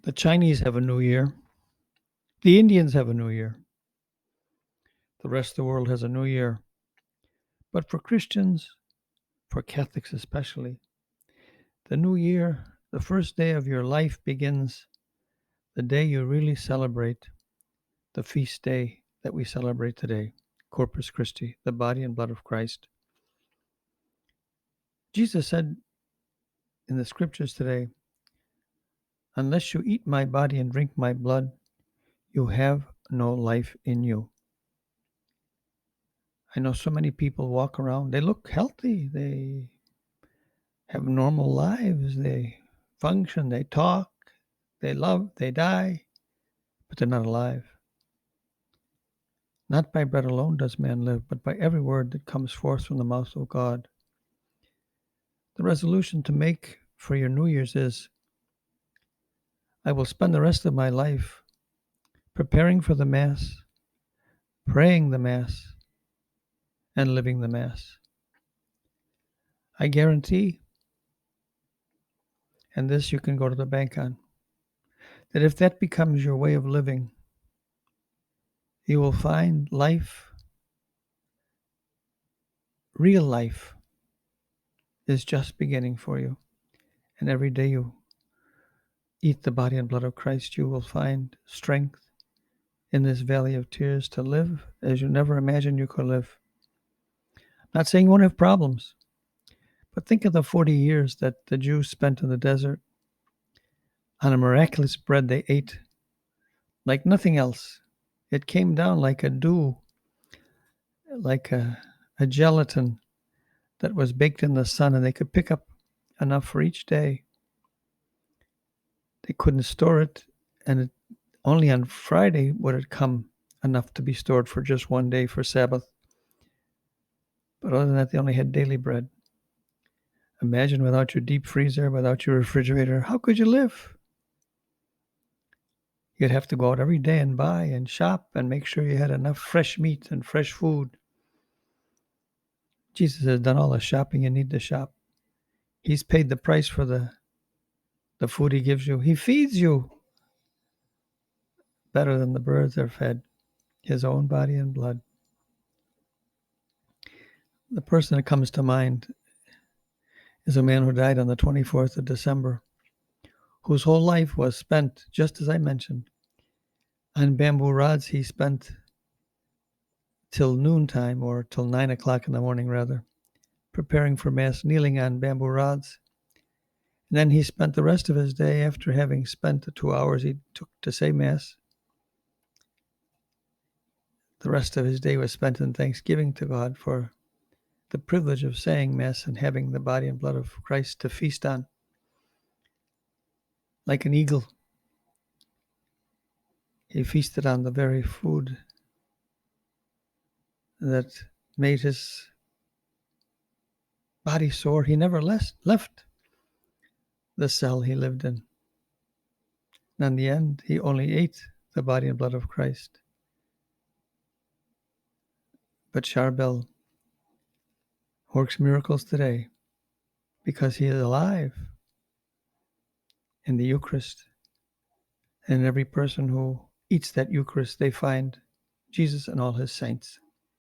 The Chinese have a new year. The Indians have a new year. The rest of the world has a new year. But for Christians, for Catholics especially, the new year, the first day of your life begins the day you really celebrate the feast day that we celebrate today, Corpus Christi, the body and blood of Christ. Jesus said in the scriptures today, unless you eat my body and drink my blood, you have no life in you. I know so many people walk around, they look healthy, they have normal lives, they function, they talk, they love, they die, but they're not alive. Not by bread alone does man live, but by every word that comes forth from the mouth of God. The resolution to make for your New Year's is, I will spend the rest of my life preparing for the Mass, praying the Mass, and living the Mass. I guarantee, and this you can go to the bank on, that if that becomes your way of living, you will find life, real life, is just beginning for you. And every day you eat the body and blood of Christ, you will find strength in this valley of tears to live as you never imagined you could live. Not saying you won't have problems, but think of the 40 years that the Jews spent in the desert on a miraculous bread they ate like nothing else. It came down like a dew, like a gelatin that was baked in the sun, and they could pick up enough for each day. They couldn't store it, and only on Friday would it come enough to be stored for just one day for Sabbath. But other than that, they only had daily bread. Imagine without your deep freezer, without your refrigerator, how could you live? You'd have to go out every day and buy and shop and make sure you had enough fresh meat and fresh food. Jesus has done all the shopping you need to shop. He's paid the price for the food he gives you. He feeds you better than the birds are fed, his own body and blood. The person that comes to mind is a man who died on the 24th of December, whose whole life was spent, just as I mentioned, on bamboo rods. He spent till noontime, or till 9 o'clock in the morning rather, preparing for Mass, kneeling on bamboo rods. And then he spent the rest of his day, after having spent the 2 hours he took to say Mass, the rest of his day was spent in thanksgiving to God for the privilege of saying Mass and having the body and blood of Christ to feast on. Like an eagle, he feasted on the very food that made his body sore. He never left the cell he lived in. And in the end, he only ate the body and blood of Christ. But Charbel works miracles today because he is alive in the Eucharist. And every person who eats that Eucharist, they find Jesus and all his saints.